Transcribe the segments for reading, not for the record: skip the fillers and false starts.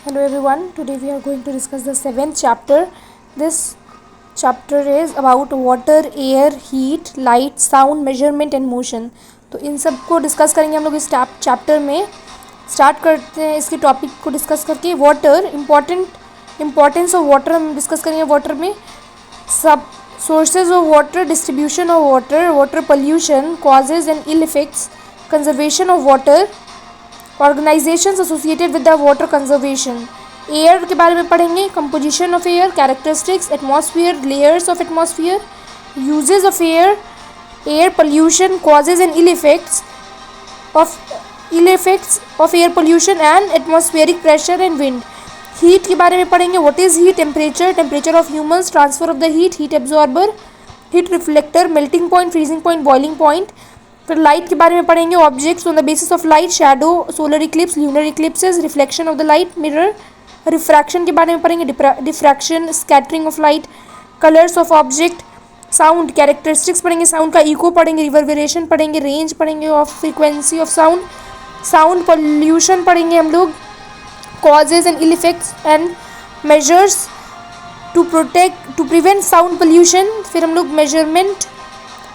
Hello everyone, today we are going to discuss the seventh chapter. This chapter is about water, air, heat, light, sound, measurement and motion. तो इन सब को discuss करेंगे हम लोग इस chapter में. Start करते हैं इसके टॉपिक को डिस्कस करके. वाटर, इम्पोर्टेंस ऑफ वाटर हम डिस्कस करेंगे. वाटर में सब sources of water, distribution of water, water pollution, causes and ill effects, conservation of water, organisations associated with the water conservation. Air के बारे में पढ़ेंगे. Composition of air, characteristics, atmosphere, layers of atmosphere, uses of air, air pollution, causes and ill effects of air pollution and atmospheric pressure and wind. Heat के बारे में पढ़ेंगे. What is heat, temperature of humans, transfer of the heat absorber, heat reflector, melting point, freezing point, boiling point. फिर light के बारे में पढ़ेंगे. Objects on the basis of light, shadow, solar Eclipse, lunar इक्लिप्सेस, reflection of the light, mirror. Refraction के बारे में पढ़ेंगे. Diffraction, scattering of light, colours of object. Sound, characteristics पढ़ेंगे. साउंड का इको पढ़ेंगे. रिवर्बरेशन पढ़ेंगे. रेंज पढ़ेंगे of frequency of sound. Sound pollution पढ़ेंगे हम लोग. Causes and ill effects and measures to prevent sound pollution. फिर हम लोग मेजरमेंट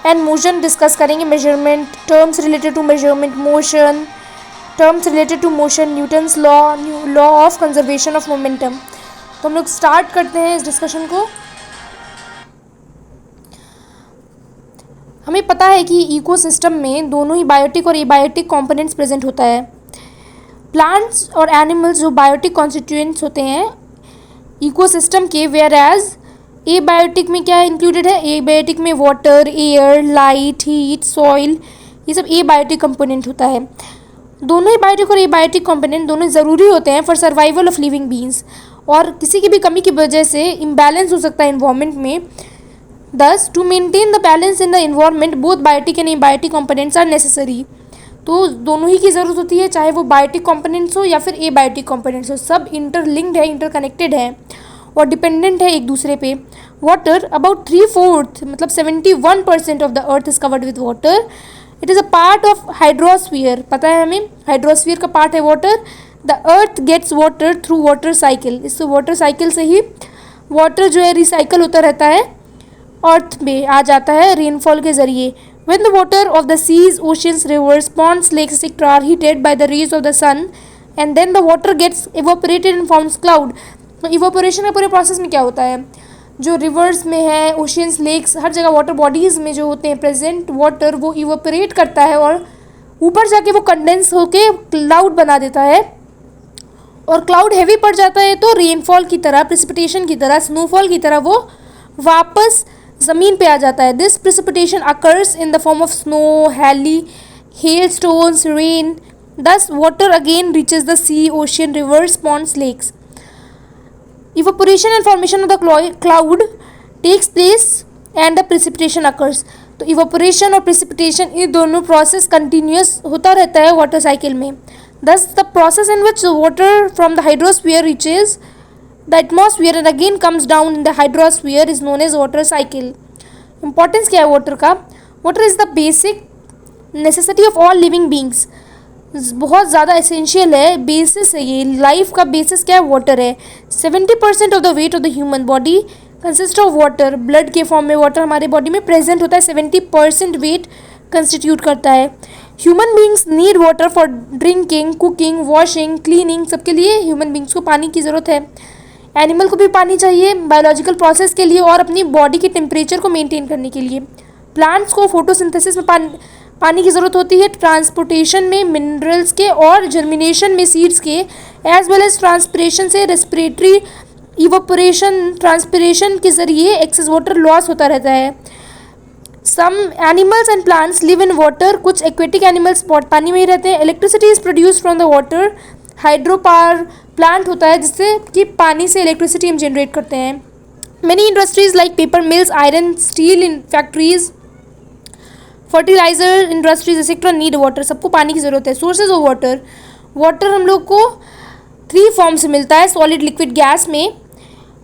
एंड मोशन डिस्कस करेंगे. Measurement, terms related to measurement, motion, terms related to motion, Newton's law of conservation of momentum. तो हम लोग स्टार्ट करते हैं इस डिस्कशन को. हमें पता है कि इकोसिस्टम में दोनों ही बायोटिक और एबायोटिक कंपोनेंट्स प्रेजेंट होता है. प्लांट्स और एनिमल्स जो बायोटिक कॉन्स्टिट्यूएंट्स होते हैं इकोसिस्टम के, वेयर एज एबायोटिक में क्या इंक्लूडेड है. एबायोटिक में water, air, light, heat, soil, ये सब एबायोटिक कंपोनेंट होता है. दोनों ही बायोटिक और एबायोटिक कंपोनेंट दोनों ज़रूरी होते हैं for survival of living beings. और किसी की भी कमी की वजह से इम्बैलेंस हो सकता है इन्वायरमेंट में. Thus to maintain the balance in the environment both biotic and abiotic components are necessary. तो दोनों ही की ज़रूरत होती है, चाहे वो बायोटिक कंपोनेंट्स हो या फिर एबायोटिक कंपोनेंट्स हो. सब इंटरलिंक्ड है, इंटरकनेक्टेड है और डिपेंडेंट है एक दूसरे पे. वाटर, अबाउट 3/4 मतलब 71% of the earth is covered with water. It is a part of hydrosphere. पता है हमें हाइड्रोस्फीयर का पार्ट है water. The earth gets water through water cycle. इस वाटर साइकिल से ही वाटर जो है रिसाइकल होता रहता है, अर्थ में आ जाता है रेनफॉल के ज़रिए. When the water of the seas, oceans, rivers, ponds, lakes, etc. are heated by the rays of the sun and then the water gets evaporated and forms cloud. तो इवोपोरेशन का पूरे प्रोसेस में क्या होता है, जो रिवर्स में है, ओशियंस, लेक्स, हर जगह वाटर बॉडीज़ में जो होते हैं प्रेजेंट वाटर, वो इवोपोरेट करता है और ऊपर जाके वो कंडेंस होके क्लाउड बना देता है. और क्लाउड हैवी पड़ जाता है तो रेनफॉल की तरह, प्रेसिपिटेशन की तरह, स्नोफॉल की तरह वो वापस ज़मीन पे आ जाता है. This precipitation occurs in the form of snow, hailstones, rain. Thus water again reaches the sea, ocean, rivers, ponds, lakes. Evaporation and formation of the cloud takes place and the precipitation occurs. तो evaporation और precipitation ये दोनों process continuous होता रहता है water cycle में. Thus the process in which water from the hydrosphere reaches the atmosphere and again comes down in the hydrosphere is known as water cycle. Importance क्या है water का? Water is the basic necessity of all living beings. बहुत ज़्यादा essential है, basis है ये. Life का basis क्या है, वाटर है. 70% of the weight of the human body consist of water. Blood के फॉर्म में वाटर हमारे बॉडी में प्रेजेंट होता है. 70% वेट कंस्टिट्यूट करता है. Human beings need water for drinking, cooking, washing, cleaning. सबके लिए ह्यूमन बींग्स को पानी की ज़रूरत है. एनिमल को भी पानी चाहिए बायोलॉजिकल प्रोसेस के लिए और अपनी बॉडी के टेम्परेचर को मेंटेन करने के लिए. प्लांट्स को फोटोसिंथेसिस में पानी की ज़रूरत होती है. ट्रांसपोर्टेशन में मिनरल्स के और जर्मिनेशन में सीड्स के, एज वेल एज ट्रांसपिरेशन से रेस्पिरेटरी, इवोपोरेशन, ट्रांसपिरेशन के ज़रिए एक्सेस वाटर लॉस होता रहता है. Some animals and plants live in water. कुछ एक्वेटिक एनिमल्स पानी में ही रहते हैं. Electricity is produce from the water. Hydro power plant होता है जिससे कि पानी से इलेक्ट्रिसिटी हम जनरेट करते हैं. Many industries like paper mills, iron, steel in factories, fertiliser industries etcetera need water. सबको पानी की ज़रूरत है. Sources of water. वाटर हम लोग को 3 फॉर्म से मिलता है. सॉलिड, लिक्विड, गैस में.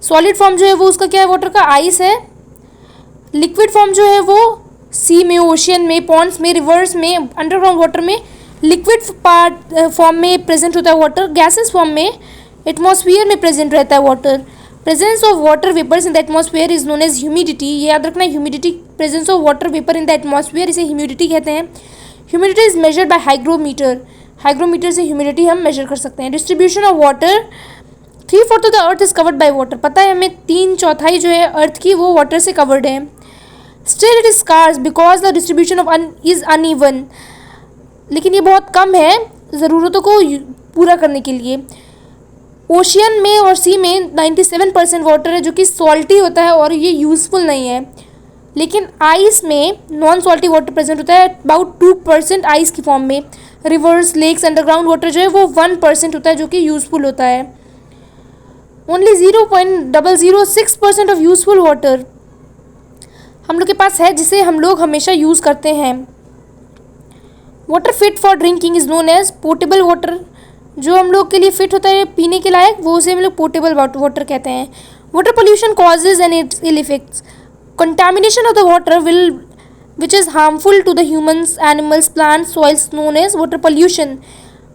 सॉलिड फॉर्म जो है वो उसका क्या है, वाटर का आइस है. लिक्विड फॉर्म जो है वो सी में, ओशियन में, पॉन्ड्स में, रिवर्स में, अंडरग्राउंड वाटर में लिक्विड पार्ट फॉर्म में प्रेजेंट होता है वाटर. गैसेस फॉर्म में एटमॉस्फेयर में प्रेजेंट रहता है water. Presence of water vapours in the atmosphere is known as humidity. ये याद रखना, humidity, presence of water vapour in the atmosphere, इसे ह्यूमिडिटी कहते हैं। Humidity is measured by hygrometer. Hygrometer से ह्यूमिडिटी हम मेजर कर सकते हैं। Distribution of water, 3/4 of the earth is covered by water. पता है हमें 3/4 जो है अर्थ की वो वाटर से कवर्ड है। Still it is scarce because the distribution of is uneven. लेकिन ये बहुत कम है ज़रूरतों को पूरा करने के लिए। ओशियन में और सी में 97% वाटर है जो कि सॉल्टी होता है और ये यूज़फुल नहीं है। लेकिन आइस में नॉन सॉल्टी वाटर प्रेजेंट होता है अबाउट 2% आइस की फॉर्म में। रिवर्स, लेक्स, अंडरग्राउंड वाटर जो है वो 1% होता है जो कि यूज़फुल होता है। ओनली 0.006% ऑफ यूज़फुल वाटर हम लोग के पास है जिसे हम लोग हमेशा यूज़ करते हैं। Water fit for drinking is known as portable water. जो हम लोग के लिए फिट होता है पीने के लायक वो उसे हम लोग पोर्टेबल वाटर कहते हैं। Water pollution causes and its ill effects. Contamination of the water which is harmful to the humans, animals, plants, soils known as water pollution.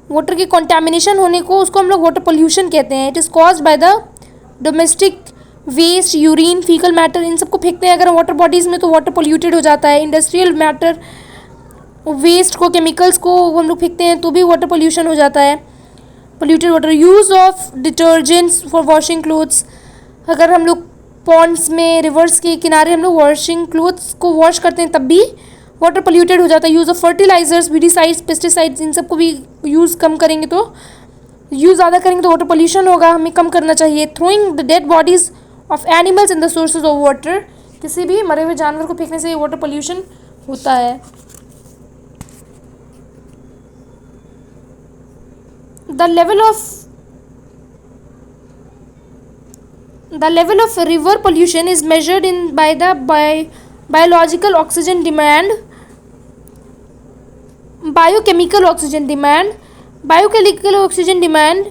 Water के कंटामिनेशन होने को उसको हम लोग वाटर पोल्यूशन कहते हैं। It is caused by the domestic waste, urine, faecal matter, इन सबको फेंकते हैं अगर हम वाटर बॉडीज़ में तो वाटर पोल्यूटेड हो जाता है। इंडस्ट्रियल मैटर, वेस्ट को, केमिकल्स को हम लोग फेंकते हैं तो भी वाटर पोल्यूशन हो जाता है। Polluted water. Use of detergents for washing clothes. अगर हम लोग पॉन्ड्स में, रिवर्स के किनारे हम लोग वॉशिंग क्लोथ्स को वॉश करते हैं तब भी वाटर पोल्यूटेड हो जाता है। Use of fertilisers, weedicides, pesticides, इन सबको भी यूज़ कम करेंगे तो, यूज़ ज़्यादा करेंगे तो वाटर पोल्यूशन होगा, हमें कम करना चाहिए। Throwing the dead bodies of animals in the sources of water. किसी भी मरे हुए जानवर को फेंकने से वाटर पोल्यूशन होता है। The level of river pollution is measured by the biological oxygen demand, biochemical oxygen demand. Biochemical oxygen demand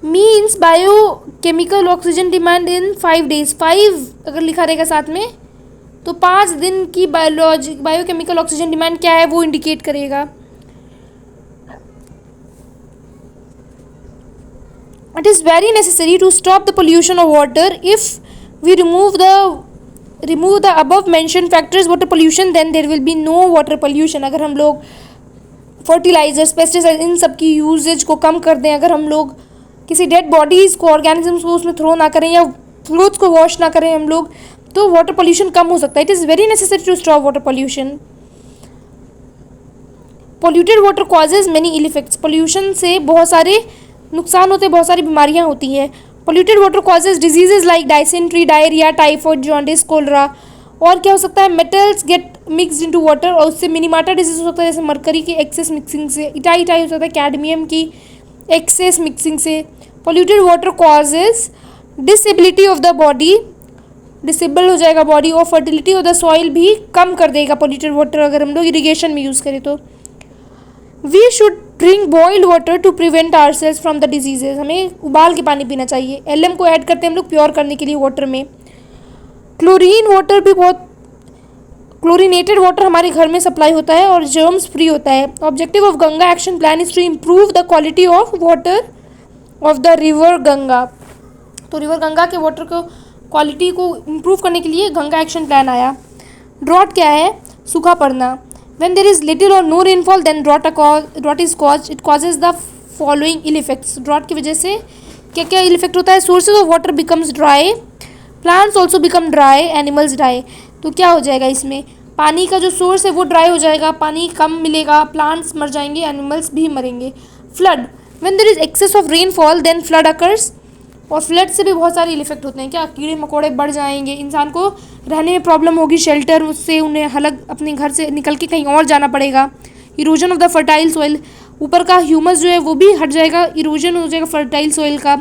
means biochemical oxygen demand in 5 days. 5 अगर लिखा रहेगा साथ में तो 5 दिन की बायोकेमिकल ऑक्सीजन डिमांड क्या है वो इंडिकेट करेगा। It is very necessary to stop the pollution of water. If we remove the above mentioned factors water pollution, then there will be no water pollution. अगर हम लोग फर्टिलाइजर्स, पेस्टिसाइड, इन सब की usage को कम कर दें, अगर हम लोग किसी डेड बॉडीज़ को, ऑर्गेनिजम्स को उसमें थ्रो ना करें या क्लोथ्स को वॉश ना करें हम लोग, तो वाटर पोल्यूशन कम हो सकता है। It is very necessary to stop water pollution. Polluted water causes many ill effects. Pollution से बहुत सारे नुकसान होते हैं, बहुत सारी बीमारियां होती हैं। Polluted water causes diseases like dysentery, diarrhoea, typhoid, jaundice, cholera. और क्या हो सकता है, metals get mixed into water और उससे मिनीमाटा डिजीज हो सकता है, जैसे मरकरी की एक्सेस मिक्सिंग से, इटाई हो सकता है कैडमियम की एक्सेस मिक्सिंग से। Polluted water causes disability of the body, disable हो जाएगा बॉडी, और फर्टिलिटी ऑफ द सॉइल भी कम कर देगा पोल्यूटेड वाटर अगर हम लोग इरीगेशन में यूज़ करें तो। We should drink boiled water to prevent ourselves from the diseases. हमें उबाल के पानी पीना चाहिए। एलएम को ऐड करते हैं हम लोग प्योर करने के लिए वाटर में। क्लोरीन वाटर भी बहुत, क्लोरीनेटेड वाटर हमारे घर में सप्लाई होता है और जर्म्स फ्री होता है। Objective of Ganga action plan is to improve the quality of water of the river Ganga. तो रिवर गंगा के वाटर को क्वालिटी को इम्प्रूव करने के लिए गंगा एक्शन प्लान आया। ड्रॉट क्या है, सूखा पड़ना। When there is little or no rainfall, then drought is caused. It causes the following ill effects. Drought की वजह से क्या क्या ill effect होता है? Sources of water becomes dry, plants also become dry, animals die. तो क्या हो जाएगा इसमें, पानी का जो सोर्स है वो ड्राई हो जाएगा, पानी कम मिलेगा, प्लांट्स मर जाएंगे, एनिमल्स भी मरेंगे। Flood, when there is excess of rainfall, then flood occurs. और फ्लड से भी बहुत सारे इफेक्ट होते हैं। क्या, कीड़े मकोड़े बढ़ जाएंगे, इंसान को रहने में प्रॉब्लम होगी, शेल्टर उससे उन्हें अलग अपने घर से निकल के कहीं और जाना पड़ेगा। Erosion of the fertile soil, ऊपर का ह्यूमस जो है वो भी हट जाएगा, इरोजन हो जाएगा फर्टाइल सॉइल का।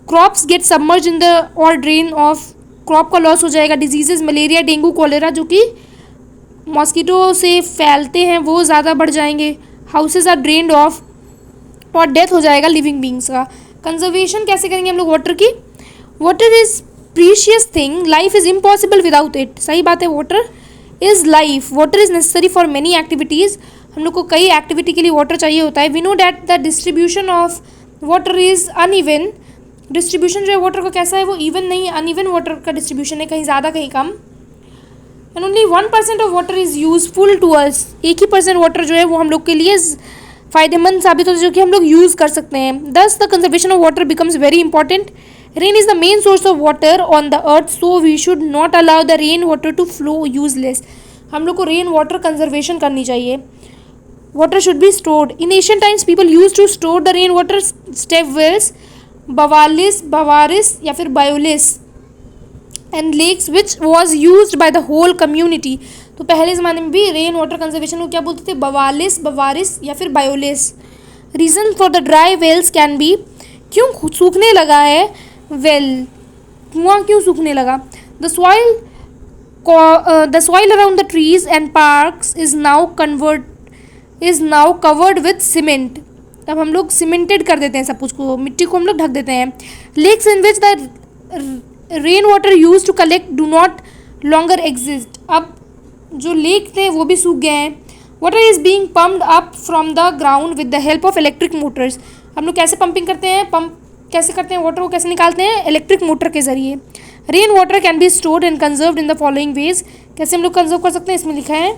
Crops get submerge in the और ड्रेन ऑफ, क्रॉप का लॉस हो जाएगा। डिजीजेज, मलेरिया, डेंगू, कॉलेरा जो कि मॉस्किटो से फैलते हैं वो ज़्यादा बढ़ जाएंगे। हाउसेज आर ड्रेन्ड ऑफ, और डेथ हो जाएगा लिविंग बींग्स का। कंजर्वेशन कैसे करेंगे हम लोग वाटर की, water is precious thing, life is impossible without it. सही बात है, water is life, water is necessary for many activities. हम लोग को कई एक्टिविटी के लिए वाटर चाहिए होता है। We know that the distribution of water is uneven, distribution जो है वाटर का कैसा है, वो इवन नहीं, अनइवन वाटर का डिस्ट्रीब्यूशन है, कहीं ज़्यादा कहीं कम। And only 1% of water is useful to us, 1% water जो है वो हम लोग के लिए फ़ायदेमंद साबित होता है, जो कि हम लोग यूज़ कर सकते हैं। Thus the conservation of water becomes very important. Rain is the main source of water on the earth, so we should not allow the rain water to flow useless. हम लोग को रेन वाटर कंजर्वेशन करनी चाहिए। Water should be stored. In Asian times people use to store the rain water step wells, बवारिस या फिर बायोलिस and lakes which was use by the whole community. तो पहले ज़माने में भी रेन वाटर कंजर्वेशन को क्या बोलते थे, बवारिस या फिर बायोलिस। Reason for the dry wells can be, क्यों सूखने लगा है वेल, कुआं क्यों सूखने लगा। The soil around the trees and parks is now covered with cement. अब हम लोग सीमेंटेड कर देते हैं सब कुछ को, मिट्टी को हम लोग ढक देते हैं। Lakes in which the rain water use to collect do not longer exist. अब जो लेक थे वो भी सूख गए हैं। Water is being pumped up from the ground with the help of electric motors. हम लोग कैसे पंपिंग करते हैं, पंप कैसे करते हैं, वाटर को कैसे निकालते हैं, इलेक्ट्रिक मोटर के जरिए। Rain water can be stored and conserved in the following veg. कैसे हम लोग कंजर्व कर सकते हैं, इसमें लिखा है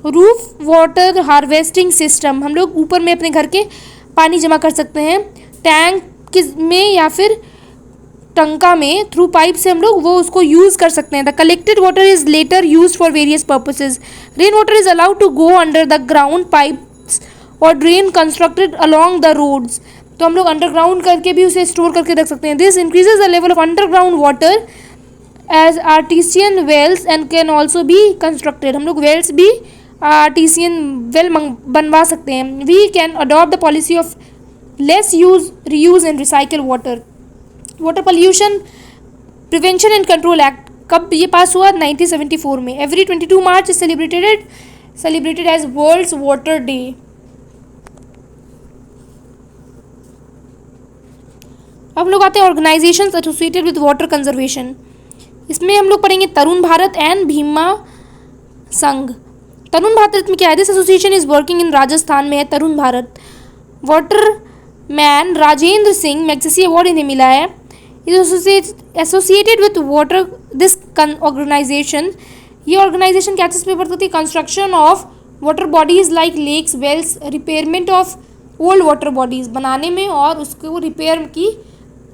रूफ वाटर हार्वेस्टिंग सिस्टम। हम लोग ऊपर में अपने घर के पानी जमा कर सकते हैं, टैंक में या फिर टंका में, थ्रू पाइप से हम लोग वो उसको यूज़ कर सकते हैं। The collected water is later use for various purposes. Rain water is allowed to go under the ground pipes और drain constructed along the roads. तो हम लोग अंडरग्राउंड करके भी उसे स्टोर करके रख सकते हैं। This increases the level of underground water as artesian wells and can also be constructed. हम लोग वेल्स भी आर्टिसियन वेल बनवा सकते हैं। We can adopt the policy of less use, reuse and recycle water. Water pollution prevention and control act कब ये pass हुआ, 1974 में। Every 22 March is celebrated as world's water day. अब लोग आते हैं organisations associated with water conservation. इसमें हम लोग पढ़ेंगे तरुण भारत एंड भीमा संघ। तरुण भारत में क्या है, this association is working in Rajasthan में है Tarun Bharat. Water man Rajendra Singh Magsaysay award इन्हें मिला है। Associated with water this organisation, ये ऑर्गेनाइजेशन क्या चीज़ पे वर्क करती है, construction of water bodies like lakes, wells, repairment of old water bodies बनाने में और उसको रिपेयर की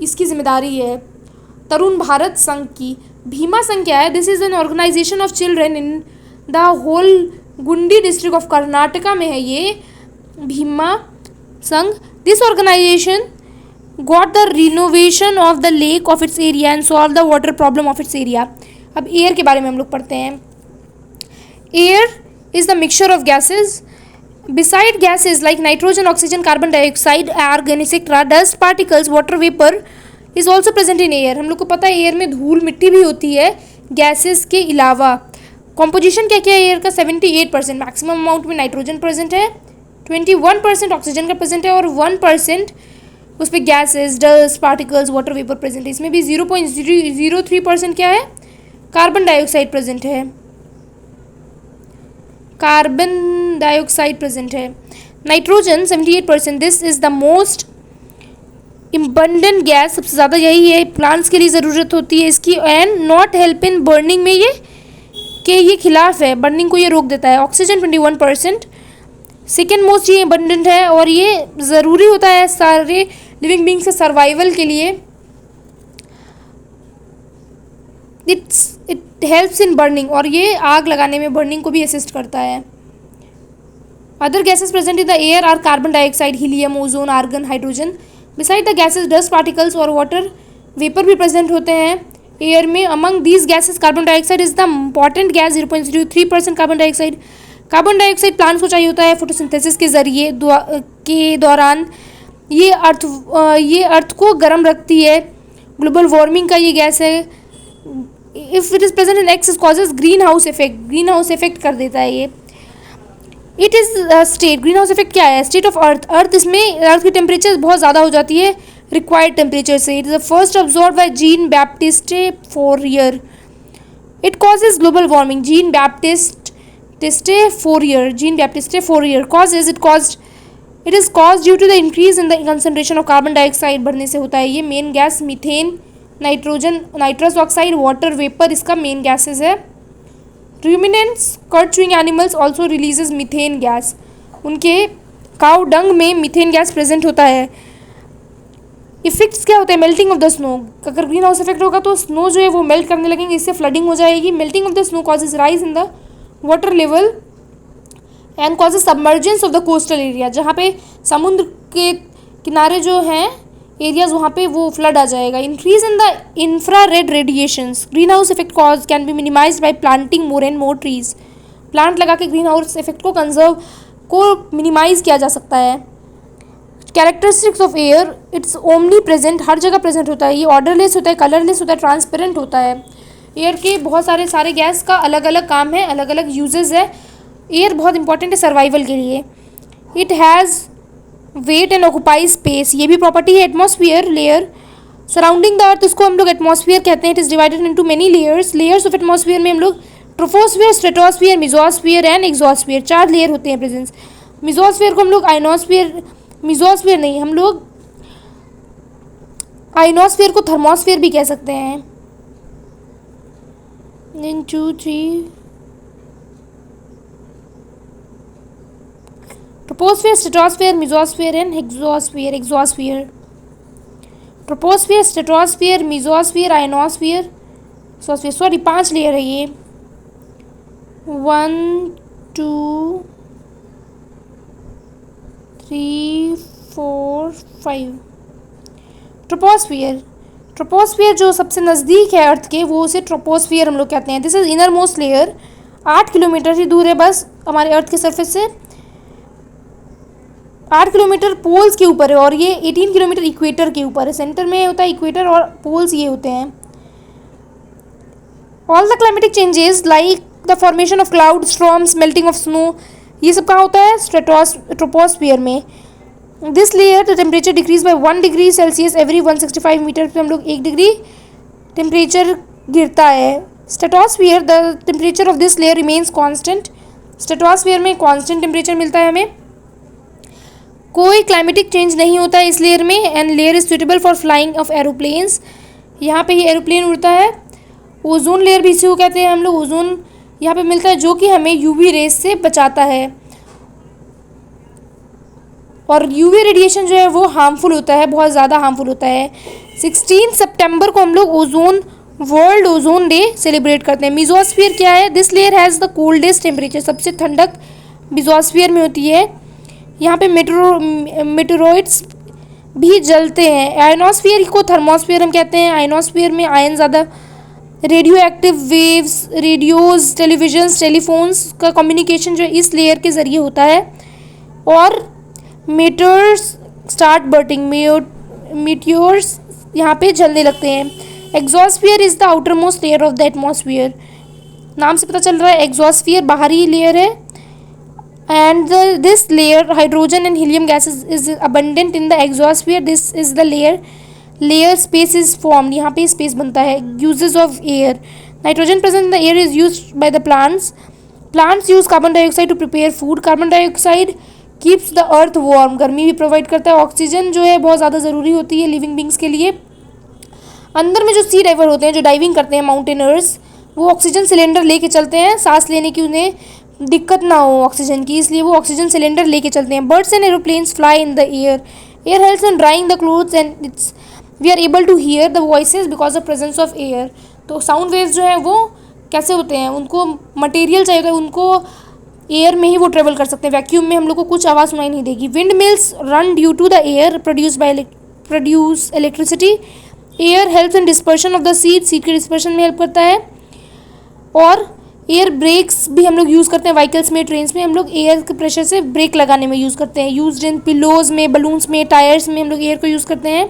इसकी जिम्मेदारी है तरुण भारत संघ की। भीमा संघ क्या है, this is an organisation of children in the whole Gundi district of Karnataka में है ये Bhima Sangha. This organisation got the renovation of the lake of its area and solve the water problem of its area. अब एयर के बारे में हम लोग पढ़ते हैं। Air is the mixture of gases. Beside gases like nitrogen, oxygen, carbon dioxide, argon, etc., dust particles, water vapor is also present in air। हम लोग को पता है एयर में धूल मिट्टी भी होती है गैसेस के अलावा। कॉम्पोजिशन क्या क्या है एयर का, 78%। मैक्सिमम अमाउंट में नाइट्रोजन प्रेजेंट है, 21% ऑक्सीजन का प्रेजेंट है और 1% उस पर gases, dust particles, water vapour present है। इसमें भी 0.03% क्या है, कार्बन डाइऑक्साइड प्रेजेंट है, कार्बन डाइऑक्साइड प्रेजेंट है। Nitrogen 78%, this is the most abundant gas, सबसे ज़्यादा यही है, प्लांट्स के लिए ज़रूरत होती है इसकी। And not help in burning में ये खिलाफ है, बर्निंग को ये रोक देता है। ऑक्सीजन 21%, सेकेंड मोस्ट ये इम्बंडेंट है और ये ज़रूरी होता है सारे लिविंग बींग्स के सर्वाइवल के लिए। इट हेल्प्स इन बर्निंग, और ये आग लगाने में बर्निंग को भी असिस्ट करता है। Other gases present in the air are carbon dioxide, helium, ozone, argon, hydrogen. Beside the gases dust particles और वाटर वेपर भी प्रेजेंट होते हैं एयर में। Among these gases carbon dioxide is the important gas, 0.03% carbon dioxide. Carbon dioxide plants को चाहिए होता है photosynthesis के जरिए के दौरान। ये अर्थ को गर्म रखती है, ग्लोबल वार्मिंग का ये गैस है। If it is present in excess causes green house effect, green house effect कर देता है ये। It is state, green house effect क्या है, स्टेट ऑफ अर्थ इसमें अर्थ की टेम्परेचर बहुत ज़्यादा हो जाती है रिक्वायर्ड टेम्परेचर से। It is the first observe by Jean Baptiste Fourier. It causes global warming, Jean Baptiste Fourier causes, it caused it is cause due to the increase in the concentration of carbon dioxide बढ़ने से होता है ये। Main gas methane, nitrogen, nitrous oxide, water vapour इसका main gases है। Ruminants cud chewing animals also releases methane gas, उनके cow dung में methane gas present होता है। इफेक्ट्स क्या होते हैं? मेल्टिंग ऑफ द स्नो, अगर ग्रीन हाउस इफेक्ट होगा तो स्नो जो है वो मेल्ट करने लगेंगे, इससे फ्लडिंग हो जाएगी। Melting of the snow causes rise in the water level and causes submergence of the coastal area, जहाँ पे समुद्र के किनारे जो हैं एरियाज वहाँ पे वो फ्लड आ जाएगा। Increase in the infrared radiations, greenhouse effect cause can be minimised by planting more and more trees, plant लगा के ग्रीन हाउस इफेक्ट को कंजर्व को मिनिमाइज किया जा सकता है। Characteristics of air, its omnipresent, हर जगह प्रेजेंट होता है ये। ऑर्डरलेस होता है, कलरलेस होता है, ट्रांसपेरेंट होता है। एयर के बहुत सारे गैस का अलग अलग काम है, अलग अलग यूजेस है। एयर बहुत इंपॉर्टेंट है सर्वाइवल के लिए। It has wait and occupy space, ये भी प्रॉपर्टी है। Atmosphere layer surrounding the earth, उसको हम लोग एटमॉस्फेयर कहते हैं। It is divided into many layers. Layers of atmosphere में हम लोग troposphere, stratosphere, mesosphere and exosphere, 4 layer होते हैं प्रेजेंस। मेसोस्फेयर को हम लोग आइनोस्फेयर, मेसोस्फेयर नहीं, हम लोग आइनोस्फेयर को थर्मोस्फेयर भी कह सकते हैं। 1 2 3 troposphere, stratosphere, mesosphere and exosphere. Exosphere, troposphere, stratosphere, mesosphere, ionosphere, exosphere, sorry 5 layer है ये। 1 2 3 4 5। ट्रोपोस्फियर, ट्रोपोस्फियर जो सबसे नज़दीक है अर्थ के वो उसे ट्रोपोस्फियर हम लोग कहते हैं। This is innermost layer, 8 kilometre ही दूर है बस हमारे अर्थ के सरफेस से। 8 किलोमीटर पोल्स के ऊपर है और ये 18 किलोमीटर इक्वेटर के ऊपर है। सेंटर में होता है इक्वेटर और पोल्स ये होते हैं। All the climatic changes like the formation of cloud, storms, melting of snow, ये सब कहाँ होता है? ट्रोपोस्फियर में। This layer the temperature decrease by 1 degree Celsius every 165 metre पे हम लोग 1 डिग्री टेम्परेचर गिरता है। Stratosphere, the temperature of this layer remains constant, stratosphere में कांस्टेंट टेम्परेचर मिलता है हमें, कोई क्लाइमेटिक चेंज नहीं होता है इस लेयर में। And layer is suitable for flying of aeroplanes, यहाँ पे ये एरोप्लेन उड़ता है। ओजोन लेयर भी इसी को कहते हैं हम लोग, ओजोन यहाँ पे मिलता है जो कि हमें यूवी रेस से बचाता है। और यूवी रेडिएशन जो है वो हार्मफुल होता है, बहुत ज़्यादा हार्मफुल होता है। 16 सितंबर को हम लोग ozone world ozone day celebrate करते हैं। मेसोस्फीयर क्या है? This layer has the coldest temperature, सबसे ठंडक मेसोस्फीयर में होती है। यहाँ पे मेटेरोइड्स भी जलते हैं। आयनोस्फीयर को थर्मोस्फीयर हम कहते हैं। आयनोस्फीयर में आयन ज़्यादा, radio active waves, radios, televisions, telephones का कम्युनिकेशन जो इस लेयर के ज़रिए होता है। और मीटर्स स्टार्ट बर्टिंग, मीटियोर्स यहाँ पे जलने लगते हैं। Exosphere is the outer most layer of the atmosphere, नाम से पता चल रहा है एक्सोस्फीयर बाहरी लेयर है। And this layer hydrogen and helium gases is abundant in the exosphere. This is the layer space is formed, यहाँ पे स्पेस बनता है। Uses of air, nitrogen present in the air is used by the plants use carbon dioxide to prepare food. Carbon dioxide keeps the earth warm, गर्मी भी provide करता है। Oxygen जो है बहुत ज़्यादा ज़रूरी होती है लिविंग बींग्स के लिए। अंदर में जो सी डाइवर होते हैं, जो डाइविंग करते हैं माउंटेनर्स, वो ऑक्सीजन सिलेंडर लेके चलते हैं, सांस लेने की उन्हें दिक्कत ना हो ऑक्सीजन की, इसलिए वो ऑक्सीजन सिलेंडर लेके चलते हैं। Birds and aeroplanes fly in the air helps in drying the clothes and its we are able to hear the voices because of presence of air. तो साउंड वेव्स जो है वो कैसे होते हैं, उनको मटेरियल चाहिए होता है, उनको एयर में ही वो ट्रेवल कर सकते हैं। वैक्यूम में हम लोग को कुछ आवाज़ सुनाई नहीं देगी। Wind mills run due to the air produce electricity. Air helps in dispersion of the seed के डिस्पर्शन में हेल्प करता है। और एयर ब्रेक्स भी हम लोग यूज़ करते हैं व्हीकल्स में, ट्रेन्स में हम लोग एयर के प्रेशर से ब्रेक लगाने में यूज़ करते हैं। यूज्ड इन पिलोज में, बलून्स में, टायर्स में हम लोग एयर को यूज़ करते हैं।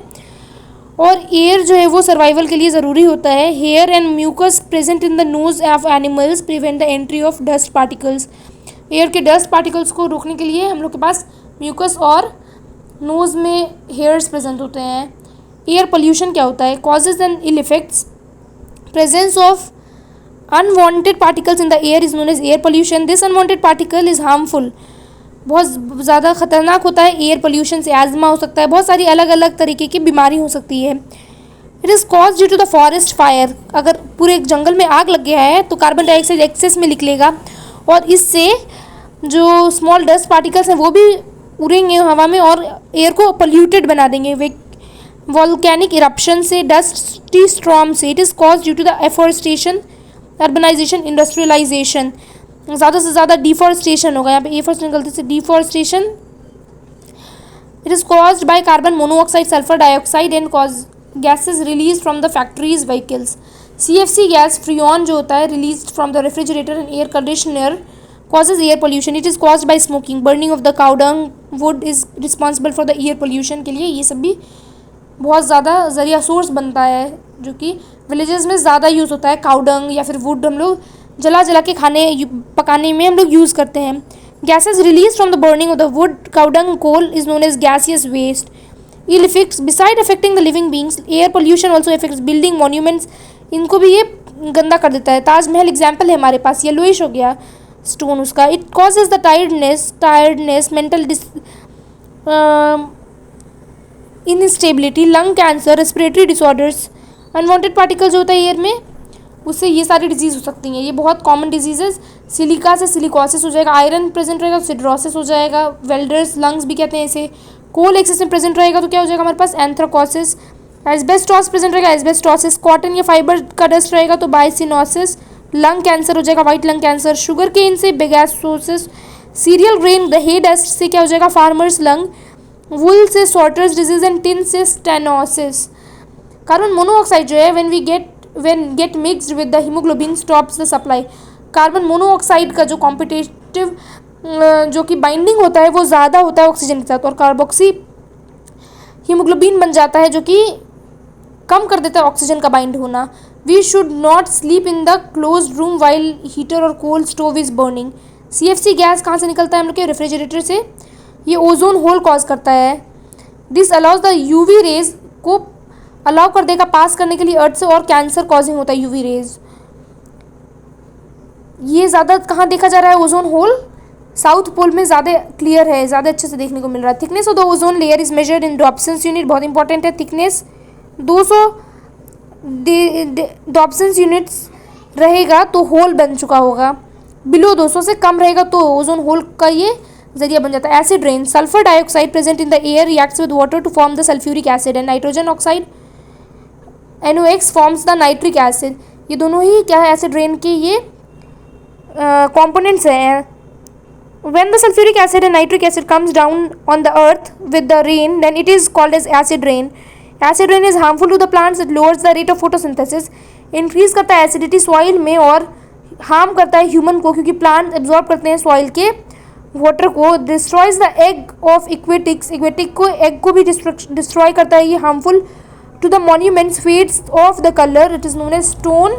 और एयर जो है वो सर्वाइवल के लिए ज़रूरी होता है। Hair and mucus present in the nose of animals prevent the entry of dust particles. Air के डस्ट पार्टिकल्स को रोकने के लिए हम लोग के पास म्यूकस और नोज़ में हेयर्स प्रेजेंट होते हैं। एयर पोल्यूशन क्या होता है? Causes and ill effects, presence of unwanted particles in the air is known as air pollution. This unwanted particle is harmful बहुत ज़्यादा ख़तरनाक होता है। एयर पोल्यूशन से एज़मा हो सकता है, बहुत सारी अलग अलग तरीके की बीमारी हो सकती है। It is cause due to the forest fire. अगर पूरे जंगल में आग लग गया है तो कार्बन डाइऑक्साइड एक्सेस में निकलेगा और इससे जो स्मॉल डस्ट पार्टिकल्स हैं वो भी उड़ेंगे हवा में और एयर को पोल्यूटेड बना देंगे। वॉल्केनिक इरप्शन से, डस्टी स्टॉर्म से। It is cause due to the afforestation, urbanisation, industrialisation. ज़्यादा से ज़्यादा डिफॉरेस्टेशन होगा, यहाँ पे ए फर्स्ट गलती से deforestation. It is caused by carbon monoxide, sulphur dioxide and cause gases release from the factories, vehicles. CFC gas, freon जो होता है, release from the refrigerator and air conditioner, causes air pollution. It is caused by smoking, burning of the cow dung wood is responsible for the air pollution। के लिए ये सब भी बहुत ज़्यादा ज़रिया सोर्स बनता है जो कि विलेजेस में ज़्यादा यूज़ होता है। काउ डंग या फिर वुड हम लोग जला के खाने पकाने में हम लोग यूज़ करते हैं। Gases release from the burning of the wood, cow dung, coal is known as gaseous waste. Ill effects beside affecting the living beings, air pollution also effects building, monuments. इनको भी ये गंदा कर देता है। ताजमहल एग्जाम्पल है हमारे पास, येलोइश हो गया स्टोन उसका। It causes the tiredness, mental instability, lung cancer, respiratory disorders. Unwanted particle जो होता है एयर में, उससे ये सारी डिजीज़ हो सकती हैं। ये बहुत कॉमन डिजीजेज। सिलिका से सिलिकोसिस हो जाएगा, आयरन प्रेजेंट रहेगा तो सिड्रोसिस हो जाएगा, वेल्डर्स लंग्स भी कहते हैं इसे। कोल एक्सेस में प्रेजेंट रहेगा तो क्या हो जाएगा हमारे पास, एंथ्राकोसिस। एस्बेस्टॉस प्रेजेंट रहेगा, एस्बेस्टोसिस। कॉटन या फाइबर का डस्ट रहेगा तो बाइसिनोसिस। लंग कैंसर हो जाएगा, white lung cancer. Sugar cane से bagassosis. Cereal grain hay dust से क्या हो जाएगा, फार्मर्स लंग। वुल से सॉर्टर्स डिजीज एंड टिन से स्टेनोसिस। कार्बन मोनोऑक्साइड जो है when get mixed with the hemoglobin stops the supply। Carbon monoxide का जो कॉम्पिटिटिव जो कि बाइंडिंग होता है वो ज़्यादा होता है ऑक्सीजन के साथ और कार्बोक्सी हीमोग्लोबिन बन जाता है जो कि कम कर देता है ऑक्सीजन का बाइंड होना। We should not sleep in the close room while heater और cold stove is burning. CFC gas कहाँ से निकलता है, हम लोग के रेफ्रिजरेटर से। ये ओजोन होल कॉज करता है। This allows the UV rays को अलाउ कर देगा पास करने के लिए अर्थ से और कैंसर कॉजिंग होता है UV रेज। ये ज़्यादा कहाँ देखा जा रहा है ओजोन होल, साउथ पोल में ज़्यादा क्लियर है, ज़्यादा अच्छे से देखने को मिल रहा है। Thickness of the ozone layer is measured in Dobsons unit, बहुत इंपॉर्टेंट है। थिकनेस 200 डॉप्सन्स यूनिट्स रहेगा तो होल बन चुका होगा। बिलो 200 से कम रहेगा तो ओजोन होल का ये जरिया बन जाता है। Acid rain, sulphur dioxide present in the air reacts with water to form the sulphuric acid and nitrogen oxide NOx forms the nitric acid. ये दोनों ही क्या है, एसिड रेन के ये components हैं। When the sulfuric acid and nitric acid comes down on the earth with the rain, then it is called as acid rain. Acid rain is harmful to the plants. It lowers the rate of photosynthesis. Increase करता है acidity soil में और harm करता है human को क्योंकि plant absorb करते हैं सॉइल के वाटर को। Destroys the egg of aquatics, aquatic को एग को भी डिस्ट्रॉय करता है ये, harmful to the monuments, fades of the colour. It is known as stone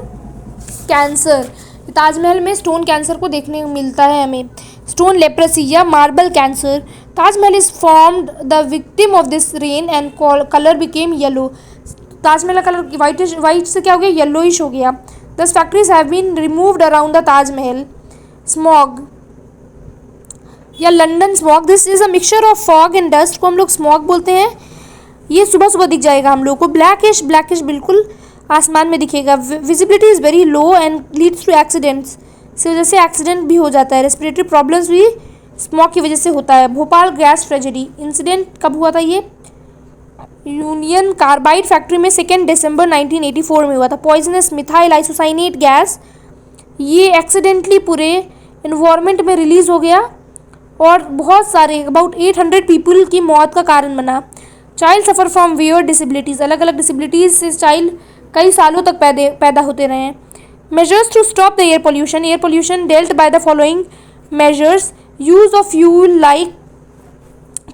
cancer. Taj Mahal में स्टोन कैंसर को देखने को मिलता है हमें। स्टोन लेप्रेसी या marble cancer. Taj Mahal is formed the victim of this rain and colour became yellow. Taj Mahal का colour white से क्या हो गया, येलोइश हो गया। Thus factories have been removed around the Taj Mahal. Smog या London smog, this is a mixture of fog and dust को हम लोग स्मॉग बोलते हैं। ये सुबह सुबह दिख जाएगा हम लोग को, ब्लैकिश बिल्कुल आसमान में दिखेगा। Visibility is very low and leads to accidents, इस वजह से एक्सीडेंट भी हो जाता है। रेस्पिरेटरी प्रॉब्लम्स भी स्मॉग की वजह से होता है। भोपाल गैस ट्रेजेडी इंसिडेंट कब हुआ था, ये यूनियन कार्बाइड फैक्ट्री में 2 दिसंबर 1984 में हुआ था। पॉइजनस मिथाइल आइसोसाइनेट गैस, ये एक्सीडेंटली पूरे इन्वायरमेंट में रिलीज़ हो गया और बहुत सारे अबाउट 800 पीपल की मौत का कारण बना। Child suffer from wear disabilities, अलग अलग डिसेबिलिटीज़ से चाइल्ड कई सालों तक पैदा होते रहे हैं। Measures to stop the air pollution dealt by the following measures. Use of fuel like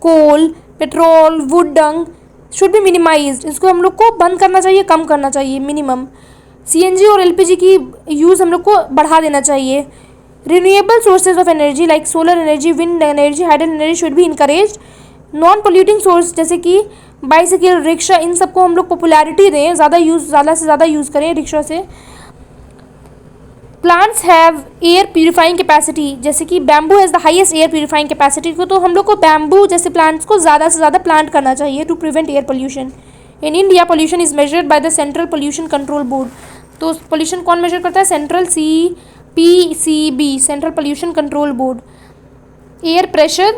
coal, petrol, wood, dung should be minimised. इसको हम लोग को बंद करना चाहिए, कम करना चाहिए मिनिमम। CNG और LPG की यूज़ हम लोग को बढ़ा देना चाहिए। Renewable sources of energy like solar energy, wind energy, hydro energy should be encouraged. Non polluting source जैसे कि बाइसिकल, रिक्शा, इन सबको हम लोग पॉपुलैरिटी दें, ज़्यादा से ज़्यादा यूज़ करें रिक्शा से। Plants have air purifying capacity, जैसे कि bamboo has the highest air purifying capacity, को तो हम लोग को बैम्बू जैसे प्लांट्स को ज़्यादा से ज़्यादा प्लांट करना चाहिए to prevent air pollution. In India pollution is measured by the central pollution control board. तो पोल्यूशन कौन मेजर करता है? Central CPCB, central pollution control board. Air pressure,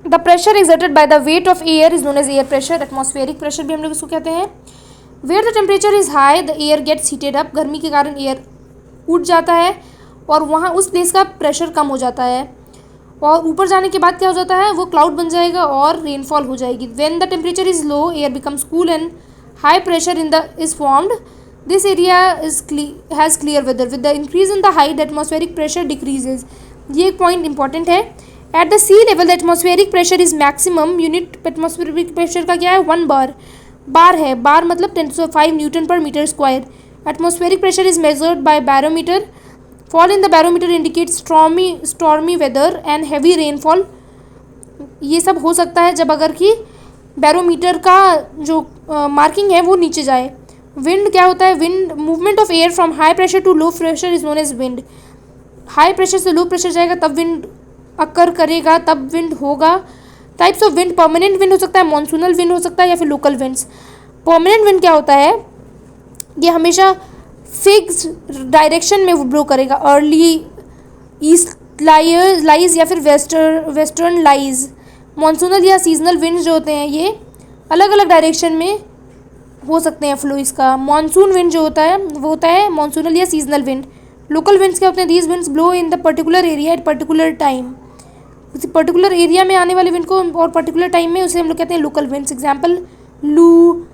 the pressure exerted by the weight of air is known as air pressure. Atmospheric pressure भी हम लोग इसको कहते हैं। Where the temperature is high the air gets heated up, गर्मी के कारण air उठ जाता है और वहाँ उस प्लेस का प्रेशर कम हो जाता है, और ऊपर जाने के बाद क्या हो जाता है? वो क्लाउड बन जाएगा और रेनफॉल हो जाएगी। When the temperature is low air becomes cool and high pressure in the is formed, this area has clear weather. With the increase in the height atmospheric pressure decreases. ये एक point important है। At the sea level the atmospheric pressure is maximum, unit atmospheric pressure का क्या है? 1 बार। बार है, बार मतलब 10⁵ newton पर metre square. Atmospheric pressure is measured by barometer. Fall in the barometer indicate stormy weather and heavy rainfall. ये सब हो सकता है जब अगर कि बैरोमीटर का जो मार्किंग है वो नीचे जाए। विंड क्या होता है? Wind movement of air from high pressure to low pressure is known as wind. High pressure से लो प्रेशर जाएगा तब विंड अकर करेगा, तब विंड होगा। Types of wind, permanent wind हो सकता है, मॉनसूनल विंड हो सकता है, या फिर लोकल विंड्स। परमानेंट विंड क्या होता है? ये हमेशा फिक्स डायरेक्शन में वो ब्लो करेगा, अर्ली ईस्ट लाइज या फिर वेस्टर्न लाइज। मॉनसूनल या सीजनल विंड्स जो होते हैं ये अलग अलग डायरेक्शन में हो सकते हैं फ्लो इसका। मॉनसून विंड जो होता है वो होता है मॉनसूनल या सीजनल विंड। लोकल विंड्स क्या होते हैं? These winds blow in the particular area at particular time. किसी पर्टिकुलर एरिया में आने वाले विंड को और पर्टिकुलर टाइम में उसे हम लोग कहते हैं लोकल विंड्स। एग्जाम्पल लू,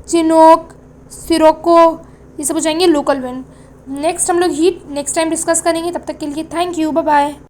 चिनोक, सिरोको, ये सब हो जाएंगे लोकल विंड। नेक्स्ट हम लोग हीट नेक्स्ट टाइम डिस्कस करेंगे। तब तक के लिए थैंक यू, बाय बाय।